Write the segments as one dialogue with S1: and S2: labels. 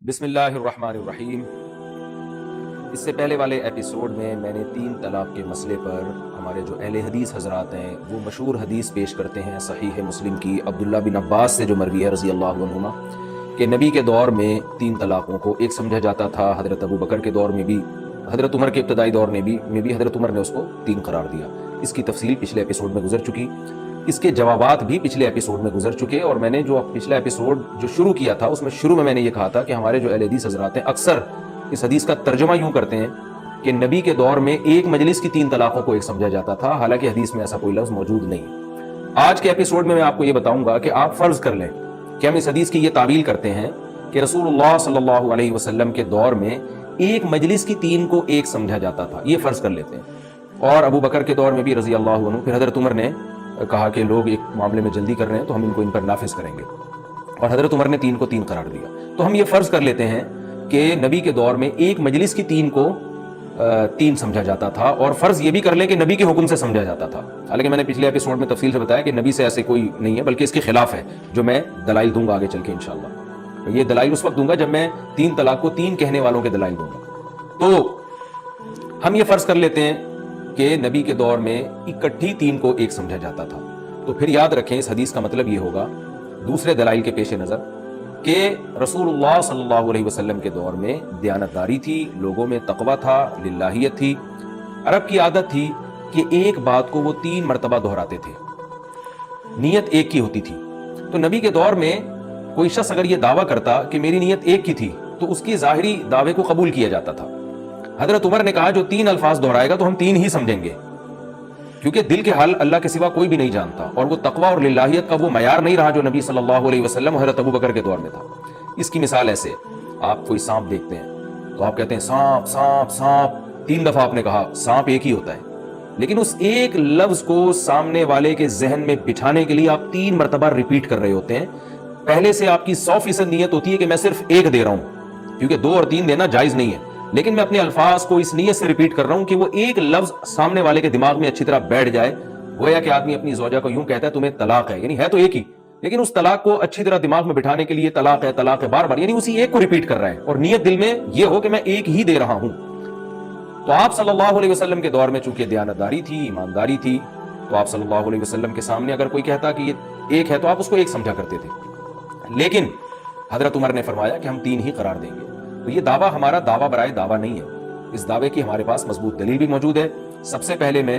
S1: بسم اللہ الرحمن الرحیم۔ اس سے پہلے والے ایپیسوڈ میں نے 3 طلاق کے مسئلے پر ہمارے جو اہل حدیث حضرات ہیں وہ مشہور حدیث پیش کرتے ہیں صحیح مسلم کی عبداللہ بن عباس سے جو مروی ہے رضی اللہ عنہما کہ نبی کے دور میں 3 طلاقوں کو ایک سمجھا جاتا تھا، حضرت ابو بکر کے دور میں بھی، حضرت عمر کے ابتدائی دور میں بھی حضرت عمر نے اس کو 3 قرار دیا۔ اس کی تفصیل پچھلے ایپیسوڈ میں گزر چکی، اس کے جوابات بھی پچھلے ایپیسوڈ میں گزر چکے، اور میں نے جو پچھلا ایپیسوڈ جو شروع کیا تھا اس میں شروع میں نے یہ کہا تھا کہ ہمارے جو اہل حدیث حضرات ہیں اکثر اس حدیث کا ترجمہ یوں کرتے ہیں کہ نبی کے دور میں ایک مجلس کی 3 طلاقوں کو ایک سمجھا جاتا تھا، حالانکہ حدیث میں ایسا کوئی لفظ موجود نہیں۔ آج کے ایپیسوڈ میں آپ کو یہ بتاؤں گا کہ آپ فرض کر لیں کہ ہم اس حدیث کی یہ تعویل کرتے ہیں کہ رسول اللہ صلی اللہ علیہ وسلم کے دور میں ایک مجلس کی 3 کو ایک سمجھا جاتا تھا، یہ فرض کر لیتے ہیں، اور ابو بکر کے دور میں بھی رضی اللہ عنہ، پھر حضرت عمر نے کہا کہ لوگ ایک معاملے میں جلدی کر رہے ہیں تو ہم ان پر نافذ کریں گے، اور حضرت عمر نے 3 کو 3 قرار دیا۔ تو ہم یہ فرض کر لیتے ہیں کہ نبی کے دور میں ایک مجلس کی 3 کو 3 سمجھا جاتا تھا، اور فرض یہ بھی کر لیں کہ نبی کے حکم سے سمجھا جاتا تھا، حالانکہ میں نے پچھلے ایپیسوڈ میں تفصیل سے بتایا کہ نبی سے ایسے کوئی نہیں ہے، بلکہ اس کے خلاف ہے، جو میں دلائل دوں گا آگے چل کے انشاءاللہ۔ یہ دلائل اس وقت دوں گا جب میں 3 طلاق کو 3 کہنے والوں کے دلائل دوں گا۔ تو ہم یہ فرض کر لیتے ہیں کہ نبی کے دور میں اکٹھی 3 کو ایک سمجھا جاتا تھا، تو پھر یاد رکھیں اس حدیث کا مطلب یہ ہوگا دوسرے دلائل کے پیش نظر کہ رسول اللہ صلی اللہ علیہ وسلم کے دور میں دیانتداری تھی، لوگوں میں تقویٰ تھا، للہیت تھی۔ عرب کی عادت تھی کہ ایک بات کو وہ 3 مرتبہ دہراتے تھے، نیت ایک کی ہوتی تھی۔ تو نبی کے دور میں کوئی شخص اگر یہ دعویٰ کرتا کہ میری نیت ایک کی تھی تو اس کی ظاہری دعوے کو قبول کیا جاتا تھا۔ حضرت عمر نے کہا جو 3 الفاظ دہرائے گا تو ہم 3 ہی سمجھیں گے، کیونکہ دل کے حال اللہ کے سوا کوئی بھی نہیں جانتا، اور وہ تقویٰ اور للہیت کا وہ معیار نہیں رہا جو نبی صلی اللہ علیہ وسلم حضرت ابو بکر کے دور میں تھا۔ اس کی مثال ایسے، آپ کوئی سانپ دیکھتے ہیں تو آپ کہتے ہیں سانپ سانپ سانپ، 3 دفعہ آپ نے کہا سانپ ایک ہی ہوتا ہے، لیکن اس ایک لفظ کو سامنے والے کے ذہن میں بٹھانے کے لیے آپ 3 مرتبہ ریپیٹ کر رہے ہوتے ہیں۔ پہلے سے آپ کی 100% نیت ہوتی ہے کہ میں صرف 1 دے رہا ہوں، کیونکہ 2 اور 3 دینا جائز نہیں ہے، لیکن میں اپنے الفاظ کو اس نیت سے ریپیٹ کر رہا ہوں کہ وہ ایک لفظ سامنے والے کے دماغ میں اچھی طرح بیٹھ جائے۔ گویا کہ آدمی اپنی زوجہ کو یوں کہتا ہے تمہیں طلاق ہے، یعنی ہے تو ایک ہی، لیکن اس طلاق کو اچھی طرح دماغ میں بٹھانے کے لیے طلاق ہے بار بار، یعنی اسی ایک کو ریپیٹ کر رہا ہے، اور نیت دل میں یہ ہو کہ میں ایک ہی دے رہا ہوں۔ تو آپ صلی اللہ علیہ وسلم کے دور میں چونکہ دیانتداری تھی، ایمانداری تھی، تو آپ صلی اللہ علیہ وسلم کے سامنے اگر کوئی کہتا کہ یہ ایک ہے تو آپ اس کو ایک سمجھا کرتے تھے، لیکن حضرت عمر نے فرمایا کہ ہم 3 ہی قرار دیں گے۔ تو یہ دعویٰ ہمارا دعویٰ برائے دعویٰ نہیں ہے، اس دعوے کی ہمارے پاس مضبوط دلیل بھی موجود ہے۔ سب سے پہلے میں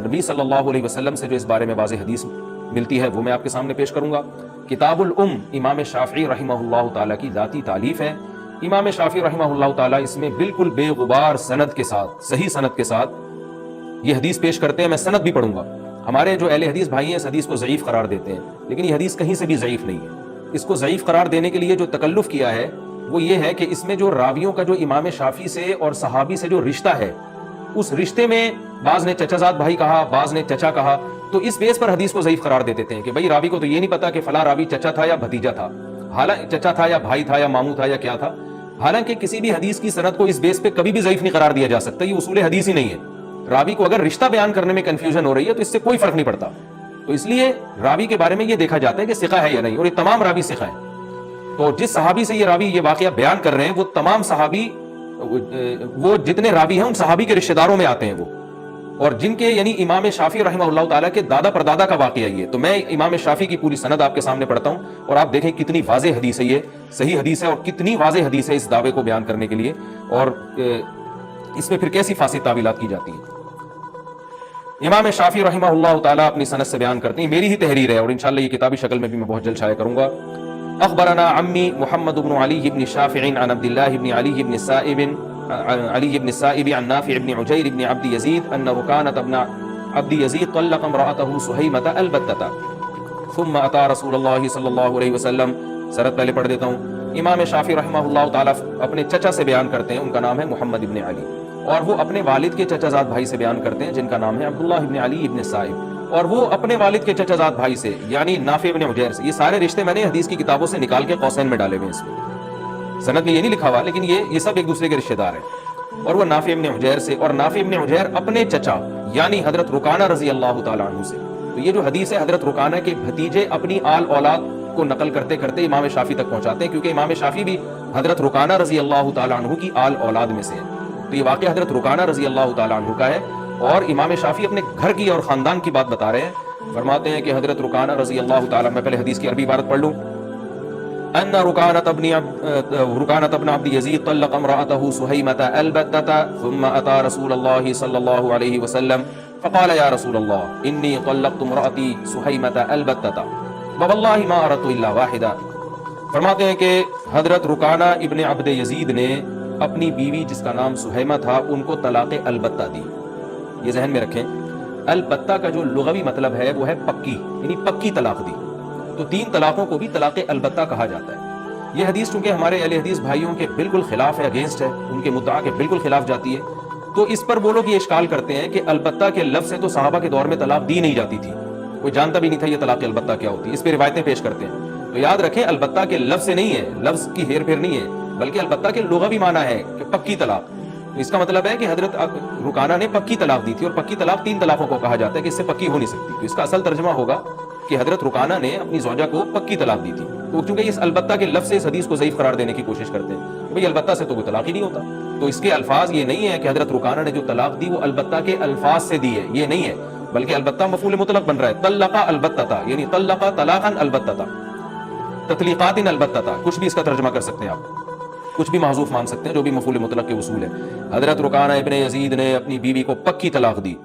S1: نبی صلی اللہ علیہ وسلم سے جو اس بارے میں واضح حدیث ملتی ہے وہ میں آپ کے سامنے پیش کروں گا۔ کتاب الام امام شافعی رحمہ اللہ تعالیٰ کی ذاتی تالیف ہے۔ امام شافعی رحمہ اللہ تعالیٰ اس میں بالکل بے غبار سند کے ساتھ، صحیح سند کے ساتھ یہ حدیث پیش کرتے ہیں۔ میں سند بھی پڑھوں گا۔ ہمارے جو اہل حدیث بھائی ہیں اس حدیث کو ضعیف قرار دیتے ہیں، لیکن یہ حدیث کہیں سے بھی ضعیف نہیں ہے۔ اس کو ضعیف قرار دینے کے لیے جو تکلف کیا ہے وہ یہ ہے کہ اس میں جو راویوں کا جو امام شافعی سے اور صحابی سے جو رشتہ ہے، اس رشتے میں بعض نے چچا زاد بھائی کہا، بعض نے چچا کہا، تو اس بیس پر حدیث کو ضعیف قرار دے دیتے ہیں کہ بھائی راوی کو تو یہ نہیں پتا کہ فلاں راوی چچا تھا یا بھتیجا تھا، حالانکہ چچا تھا یا بھائی تھا یا ماموں تھا یا کیا تھا، حالانکہ کسی بھی حدیث کی سند کو اس بیس پہ کبھی بھی ضعیف نہیں قرار دیا جا سکتا، یہ اصول حدیث ہی نہیں ہے۔ راوی کو اگر رشتہ بیان کرنے میں کنفیوژن ہو رہی ہے تو اس سے کوئی فرق نہیں پڑتا، تو اس لیے راوی کے بارے میں یہ دیکھا جاتا ہے کہ ثقہ ہے یا نہیں، اور یہ تمام راوی ثقہ ہیں۔ تو جس صحابی سے یہ راوی یہ واقعہ بیان کر رہے ہیں وہ تمام صحابی، وہ جتنے راوی ہیں ان صحابی کے رشتہ داروں میں آتے ہیں وہ، اور جن کے یعنی امام شافعی رحمہ اللہ تعالیٰ کے دادا پردادا کا واقعہ یہ۔ تو میں امام شافعی کی پوری سند آپ کے سامنے پڑھتا ہوں، اور آپ دیکھیں کتنی واضح حدیث ہے، یہ صحیح حدیث ہے، اور کتنی واضح حدیث ہے اس دعوے کو بیان کرنے کے لیے، اور اس میں پھر کیسی فاسد تعویلات کی جاتی ہیں۔ امام شافعی رحمہ اللہ تعالیٰ اپنی سند سے بیان کرتے ہیں، میری ہی تحریر ہے اور انشاءاللہ یہ کتابی شکل میں بھی میں بہت جلد شائع کروں گا۔ اخبرنا عمی محمد بن علی بن شافع عن عبد الله بن علي بن السائب عن نافع بن عجير بن عبد يزيد ان ركانة ابن عبد يزيد طلق امرأته سهيمة البتة ثم اتى رسول الله صلی اللہ علیہ وسلم۔ سرت پہلے پڑھ دیتا ہوں۔ امام شافعی رحمہ اللہ تعالیٰ اپنے چچا سے بیان کرتے ہیں، ان کا نام ہے محمد ابن علی، اور وہ اپنے والد کے چچا زاد بھائی سے بیان کرتے ہیں جن کا نام ہے عبداللہ ابن علی ابن السائب، اور وہ اپنے والد کے چچا زاد بھائی سے یعنی نافع ابن عجیر سے۔ یہ سارے رشتے میں نے حدیث کی کتابوں سے نکال کے قوسین میں ڈالے ہوئے ہیں، اس میں سند میں یہ نہیں لکھا ہوا، لیکن یہ سب ایک دوسرے کے رشتے دار ہیں، اور وہ نافع ابن عجیر سے، اور نافع ابن عجیر اپنے چچا یعنی حضرت رکانہ رضی اللہ تعالیٰ عنہ سے۔ تو یہ جو حدیث ہے حضرت رکانہ کے بھتیجے اپنی آل اولاد کو نقل کرتے کرتے امام شافعی تک پہنچاتے ہیں، کیونکہ امام شافعی بھی حضرت رکانہ رضی اللہ تعالیٰ عنہ کی آل اولاد میں سے ہے۔ تو یہ واقعہ حضرت رکانہ رضی اللہ تعالیٰ عنہ کا ہے، اور امام شافعی اپنے گھر کی اور خاندان کی بات بتا رہے ہیں۔ فرماتے ہیں کہ حضرت رکانہ رضی اللہ تعالیٰ، میں پہلے حدیث کی عربی عبارت پڑھ لوں، ان رکانة ابن عبد یزید طلق امرأته سہیمة البتة ثم اتى رسول اللہ صلی اللہ علیہ وسلم فقال یا رسول اللہ انی طلقت امرأتی سہیمة البتة وواللہ ما اردت الا واحدہ۔ فرماتے ہیں کہ حضرت رکانہ ابن عبد یزید نے اپنی بیوی جس کا نام سہیمہ تھا ان کو طلاق البتہ دی۔ یہ ذہن میں رکھیں، البتہ کا جو لغوی مطلب ہے وہ ہے پکی، یعنی پکی طلاق دی۔ تو 3 طلاقوں کو بھی طلاق البتہ کہا جاتا ہے۔ یہ حدیث چونکہ ہمارے اہل حدیث بھائیوں کے بالکل خلاف ہے، اگینسٹ ہے، ان کے مدعا کے بالکل خلاف جاتی ہے، تو اس پر وہ لوگ یہ اشکال کرتے ہیں کہ البتہ کے لفظ سے تو صحابہ کے دور میں طلاق دی نہیں جاتی تھی، کوئی جانتا بھی نہیں تھا یہ طلاق البتہ کیا ہوتی ہے، اس پہ روایتیں پیش کرتے ہیں۔ تو یاد رکھیں، البتہ کے لفظ سے نہیں ہے، لفظ کی ہیر پھیر نہیں ہے، بلکہ البتہ کے لغوی معنی ہے کہ پکی طلاق۔ تو اس کا مطلب ہے کہ حضرت رکانہ نے پکی طلاق دی تھی، اور پکی طلاق 3 طلاقوں کو کہا جاتا ہے کہ اس سے پکی ہو نہیں سکتی۔ تو اس کا اصل ترجمہ ہوگا کہ حضرت رکانہ نے اپنی زوجہ کو پکی طلاق دی تھی۔ تو چونکہ اس البتہ کے لفظ سے اس حدیث کو ضعیف قرار دینے کی کوشش کرتے ہیں کہ بھئی البتہ سے تو کوئی طلاق ہی نہیں ہوتا، تو اس کے الفاظ یہ نہیں ہے کہ حضرت رکانہ نے جو طلاق دی وہ البتہ کے الفاظ سے دی ہے، یہ نہیں ہے، بلکہ البتہ مفعول مطلق بن رہا ہے، طلق البتہ، یعنی طلق طلاقا البتہ، تطلیقات البتہ، کچھ بھی اس کا ترجمہ کر سکتے ہیں آپ، کچھ بھی محذوف مان سکتے ہیں، جو بھی مفعول مطلق کے اصول ہے۔ حضرت رکانہ ابن یزید نے اپنی بیوی کو پکی طلاق دی،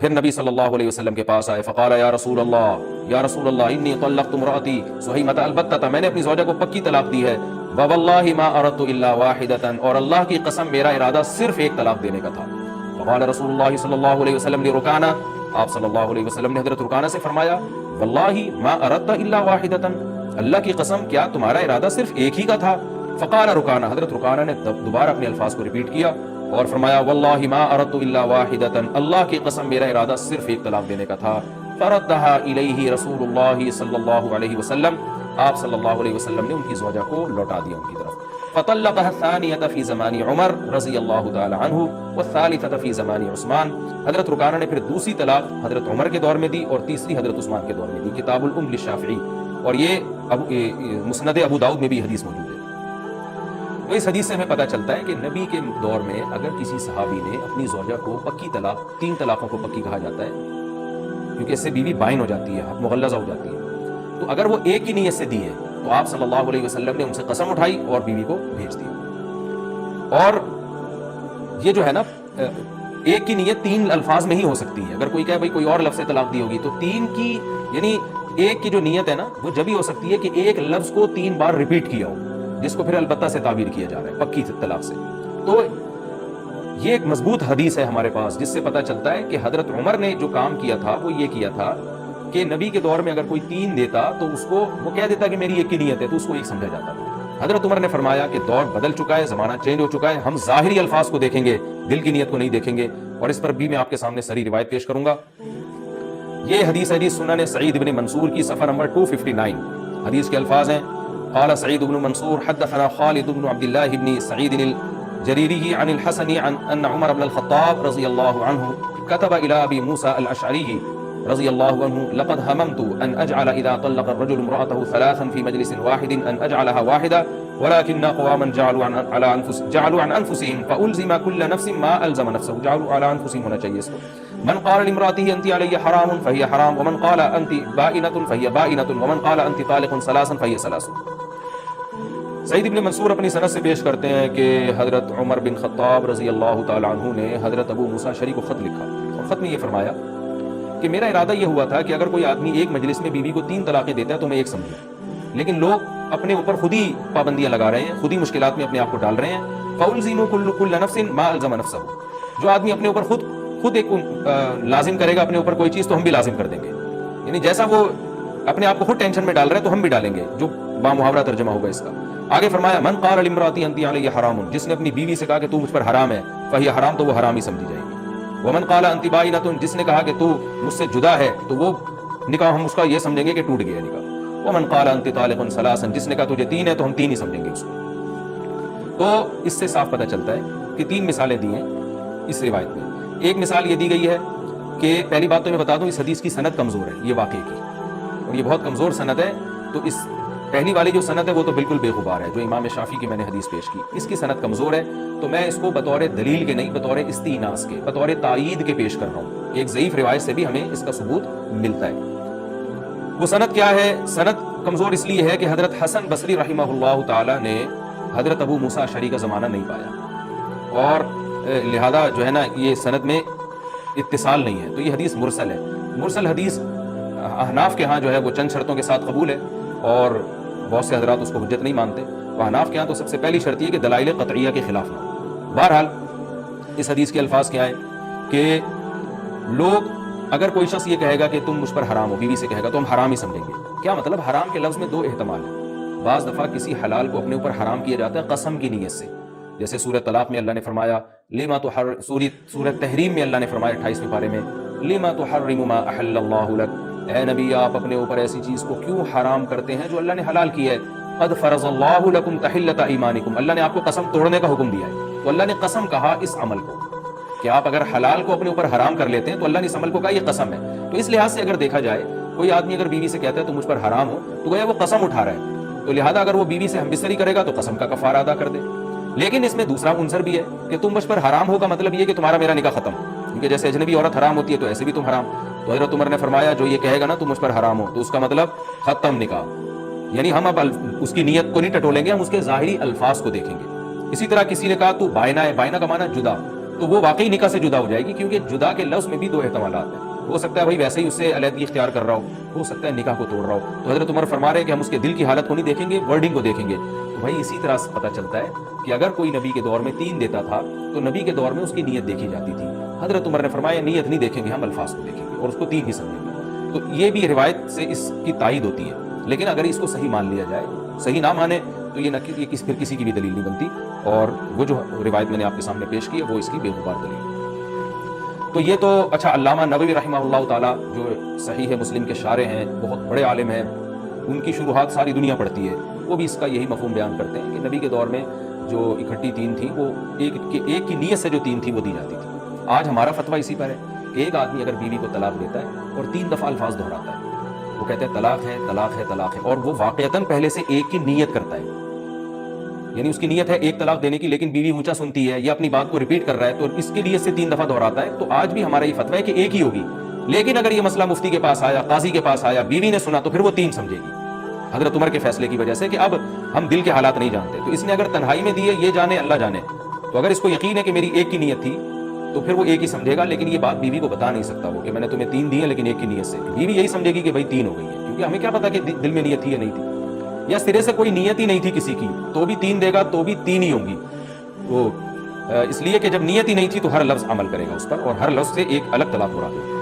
S1: پھر نبی صلی اللہ علیہ وسلم کے پاس آئے، فقال یا رسول اللہ انی طلقت امرأتی سہیمة البتة، میں نے اپنی زوجہ کو پکی طلاق دی ہے، وواللہ ما اردت الا واحدة، اور اللہ کی قسم میرا ارادہ صرف ایک طلاق دینے کا تھا۔ فقال رسول اللہ صلی اللہ علیہ وسلم لرکانہ، آپ صلی اللہ علیہ وسلم نے حضرت رکانہ سے فرمایا، واللہ ما اردت الا واحدة، اللہ کی قسم کیا تمہارا ارادہ صرف ایک ہی کا تھا؟ فقال رکانہ، حضرت رکانہ نے دوبارہ اپنے الفاظ کو ریپیٹ کیا اور فرمایا، واللہ ما اردت الا واحدة، اللہ کی قسم میرا ارادہ صرف ایک طلاق دینے کا تھا۔ فردها الیہ رسول اللہ صلی اللہ علیہ وسلم، آپ صلی اللہ علیہ وسلم نے ان کی زوجہ کو لوٹا دیا ان کی طرف۔ فطلقها الثانیة فی زمان عمر رضی اللہ تعالی عنہ والثالثة فی زمان عثمان، حضرت رکانہ نے پھر دوسری طلاق حضرت عمر کے دور میں دی اور تیسری حضرت عثمان کے دور میں دی۔ کتاب الام للشافعی، اور یہ مسند ابو داؤد میں بھی حدیث موجود ہے۔ تو اس حدیث سے ہمیں پتہ چلتا ہے کہ نبی کے دور میں اگر کسی صحابی نے اپنی زوجہ کو پکی طلاق، 3 طلاقوں کو پکی کہا جاتا ہے کیونکہ اس سے بیوی بائن ہو جاتی ہے، مغلظہ ہو جاتی ہے، تو اگر وہ ایک ہی نیت سے دی ہے تو آپ صلی اللہ علیہ وسلم نے ان سے قسم اٹھائی اور بیوی کو بھیج دیا۔ اور یہ جو ہے نا، ایک کی نیت 3 الفاظ میں ہی ہو سکتی ہے، اگر کوئی کہے بھائی کوئی اور لفظ سے طلاق دی ہوگی تو 3 کی، یعنی ایک کی جو نیت ہے نا وہ جب ہی ہو سکتی ہے کہ ایک لفظ کو 3 بار ریپیٹ کیا ہو، جس کو پھر البتہ سے تعبیر کیا جا رہا ہے، پکی طلاق سے۔ تو یہ ایک مضبوط حدیث ہے ہمارے پاس جس سے پتہ چلتا ہے کہ حضرت عمر نے جو کام کیا تھا وہ یہ کیا تھا کہ نبی کے دور میں اگر کوئی 3 دیتا تو اس کو وہ کہہ دیتا کہ میری ایک کی نیت ہے، تو اس کو ایک سمجھا جاتا تھا۔ حضرت عمر نے فرمایا کہ دور بدل چکا ہے، زمانہ چینج ہو چکا ہے، ہم ظاہری الفاظ کو دیکھیں گے، دل کی نیت کو نہیں دیکھیں گے، اور اس پر بھی میں آپ کے سامنے صحیح روایت پیش کروں گا۔ یہ حدیث ہے سنن سعید بن منصور کی صفحہ نمبر 259۔ حدیث کے الفاظ ہیں، قال سعید بن منصور حدثنا خالد بن عبد الله بن سعيد الجريري عن الحسن عن أن عمر بن الخطاب رضي الله عنه كتب إلى أبي موسى الأشعري رضي الله عنه لقد هممت أن أجعل إذا طلق الرجل امرأته 3 في مجلس واحد أن أجعلها واحدة ولكن قواما جعلوا عن أنفسهم فألزم كل نفس ما ألزم نفسه، جعلوا على أنفسهم هنا چاہیے، من قال لامرأته أنت علي حرام فهي حرام، ومن قال أنت بائنة فهي بائنة، ومن قال أنت طالق 3 فهي 3۔ سعید ابن منصور اپنی سند سے پیش کرتے ہیں کہ حضرت عمر بن خطاب رضی اللہ تعالی عنہ نے حضرت ابو موسیٰ اشعری کو خط لکھا اور خط میں یہ فرمایا کہ میرا ارادہ یہ ہوا تھا کہ اگر کوئی آدمی ایک مجلس میں بیوی کو 3 طلاقیں دیتا ہے تو میں ایک سمجھوں، لیکن لوگ اپنے اوپر خود ہی پابندیاں لگا رہے ہیں، خود ہی مشکلات میں اپنے آپ کو ڈال رہے ہیں۔ فَأُلْزِمُ كُلُّ نَفْسٍ مَا أَلْزَمَ نَفْسَهُ، جو آدمی اپنے اوپر خود ایک لازم کرے گا اپنے اوپر کوئی چیز تو ہم بھی لازم کر دیں گے، یعنی جیسا وہ اپنے آپ کو خود ٹینشن میں ڈال رہا ہے تو ہم بھی ڈالیں گے، جو بامحاورہ ترجمہ ہوگا اس کا۔ آگے فرمایا، من قال لامرأتی انت علی حرام، جس نے اپنی بیوی سے کہا کہ تو مجھ پر حرام ہے، فہی حرام، تو وہ حرام ہی سمجھی جائے گی۔ ومن قال انت بائنۃ، جس نے کہا کہ تو مجھ سے جدا ہے، تو وہ نکاح ہم اس کا یہ سمجھیں گے کہ ٹوٹ گیا نکاح۔ ومن قال انت طالق 3، جس نے کہا تجھے 3 ہے تو ہم 3 ہی سمجھیں گے اس کو۔ تو اس سے صاف پتہ چلتا ہے کہ 3 مثالیں دی ہیں اس روایت میں۔ ایک مثال یہ دی گئی ہے کہ پہلی بات تو میں بتا دوں، اس حدیث کی سند کمزور ہے، یہ واقعے کی، اور یہ بہت کمزور سند ہے، تو اس پہلی والی جو سند ہے وہ تو بالکل بے غبار ہے، جو امام شافعی کی میں نے حدیث پیش کی، اس کی سند کمزور ہے، تو میں اس کو بطور دلیل کے نہیں، بطور استئناس کے، بطور تائید کے پیش کر رہا ہوں۔ ایک ضعیف روایت سے بھی ہمیں اس کا ثبوت ملتا ہے۔ وہ سند کیا ہے؟ سند کمزور اس لیے ہے کہ حضرت حسن بصری رحمہ اللہ تعالی نے حضرت ابو موسیٰ اشعری کا زمانہ نہیں پایا، اور لہذا جو ہے نا یہ سند میں اتصال نہیں ہے، تو یہ حدیث مرسل ہے۔ مرسل حدیث احناف کے ہاں جو ہے وہ چند شرطوں کے ساتھ قبول ہے، اور بہت سے حضرات اس کو حجت نہیں مانتے۔ تو احناف کے ہاں تو سب سے پہلی شرط یہ کہ دلائل قطعیہ کے خلاف نہ ہو۔ بہرحال اس حدیث کے الفاظ کیا ہیں کہ لوگ، اگر کوئی شخص یہ کہے گا کہ تم مجھ پر حرام ہو، بیوی سے کہے گا تو ہم حرام ہی سمجھیں گے۔ کیا مطلب؟ حرام کے لفظ میں دو احتمال ہیں۔ بعض دفعہ کسی حلال کو اپنے اوپر حرام کیا جاتا ہے قسم کی نیت سے، جیسے سورہ طلاق میں اللہ نے فرمایا لما تحرم، سورہ تحریم میں اللہ نے فرمایا 28ویں پارے میں لما تحرم ما احل اللہ لک، اے نبی آپ اپنے اوپر ایسی چیز کو کیوں حرام کرتے ہیں جو اللہ نے حلال کی ہے۔ قد فرض اللہ لکم تحلۃ ایمانکم، اللہ نے آپ کو قسم توڑنے کا حکم دیا ہے، تو اللہ نے قسم کہا اس عمل کو کہ آپ اگر حلال کو اپنے اوپر حرام کر لیتے ہیں تو اللہ نے اس عمل کو کہا یہ قسم ہے۔ تو اس لحاظ سے اگر دیکھا جائے، کوئی آدمی اگر بیوی سے کہتا ہے تو مجھ پر حرام ہو، تو گویا وہ قسم اٹھا رہا ہے، تو لہذا اگر وہ بیوی سے ہم بستری کرے گا تو قسم کا کفارہ ادا کر دے۔ لیکن اس میں دوسرا عنصر بھی ہے کہ تم مجھ پر حرام ہوگا، مطلب یہ کہ تمہارا میرا نکاح ختم، کیونکہ جیسے اجنبی عورت حرام ہوتی ہے تو ایسے بھی تم حرام۔ تو حضرت عمر نے فرمایا جو یہ کہے گا نا تم مجھ پر حرام ہو، تو اس کا مطلب ختم نکاح، یعنی ہم اب اس کی نیت کو نہیں ٹٹولیں گے، ہم اس کے ظاہری الفاظ کو دیکھیں گے۔ اسی طرح کسی نے کہا تو بائنا ہے، بائنا کا معنی جدا، تو وہ واقعی نکاح سے جدا ہو جائے گی، کیونکہ جدا کے لفظ میں بھی دو احتمالات ہیں، ہو سکتا ہے بھائی ویسے ہی اس سے علیحدگی اختیار کر رہا ہو سکتا ہے نکاح کو توڑ رہا ہو۔ تو حضرت عمر فرما رہے ہیں کہ ہم اس کے دل کی حالت کو نہیں دیکھیں گے، ورڈنگ کو دیکھیں گے۔ تو بھائی اسی طرح سے پتہ چلتا ہے کہ اگر کوئی نبی کے دور میں 3 دیتا تھا تو نبی کے دور میں اس کی نیت دیکھی جاتی تھی۔ حضرت عمر نے فرمایا نیت نہیں دیکھیں گے، ہم الفاظ کو دیکھیں گے اور اس کو 3 ہی سمجھیں گے۔ تو یہ بھی روایت سے اس کی تائید ہوتی ہے، لیکن اگر اس کو صحیح مان لیا جائے، صحیح نہ مانے تو یہ پھر کسی کی بھی دلیل نہیں بنتی، اور وہ جو روایت میں نے آپ کے سامنے پیش کی ہے وہ اس کی بے غبار دلیل ہے۔ تو یہ تو اچھا، علامہ نووی رحمہ اللہ تعالیٰ جو صحیح مسلم کے شارح ہیں، بہت بڑے عالم ہیں، ان کی شروحات ساری دنیا پڑھتی ہے، وہ بھی اس کا یہی مفہوم بیان کرتے ہیں کہ نبی کے دور میں جو اکٹھی 3 تھیں وہ ایک کی نیت سے جو 3 تھی وہ دی جاتی تھی۔ آج ہمارا فتویٰ اسی پر ہے، ایک آدمی اگر بیوی کو طلاق دیتا ہے اور 3 دفعہ الفاظ دہراتا ہے، وہ کہتے ہیں طلاق ہے طلاق ہے طلاق ہے، اور وہ واقعتاً پہلے سے ایک کی نیت کرتا ہے، یعنی اس کی نیت ہے ایک طلاق دینے کی، لیکن بیوی اونچا سنتی ہے یا اپنی بات کو ریپیٹ کر رہا ہے تو اس کی نیت سے 3 دفعہ دہراتا ہے، تو آج بھی ہمارا یہ فتویٰ ہے کہ ایک ہی ہوگی۔ لیکن اگر یہ مسئلہ مفتی کے پاس آیا، قاضی کے پاس آیا، بیوی نے سنا تو پھر وہ 3 سمجھے گی، حضرت عمر کے فیصلے کی وجہ سے کہ اب ہم دل کے حالات نہیں جانتے، تو اس نے اگر تنہائی میں دی ہے یہ جانے اللہ جانے، تو اگر اس کو یقین ہے کہ میری ایک کی نیت تھی تو پھر وہ ایک ہی سمجھے گا، لیکن یہ بات بیوی کو بتا نہیں سکتا وہ کہ میں نے تمہیں 3 دی ہیں لیکن ایک کی نیت سے، بیوی یہی سمجھے گی کہ بھائی 3 ہو گئی ہے، کیونکہ ہمیں کیا پتا کہ دل میں نیت تھی یا نہیں تھی، یا سرے سے کوئی نیت ہی نہیں تھی کسی کی تو بھی 3 دے گا تو بھی 3 ہی ہوں گی۔ تو اس لیے کہ جب نیت ہی نہیں تھی تو ہر لفظ عمل کرے گا اس پر، اور ہر لفظ سے ایک الگ طلاق ہو رہا ہے۔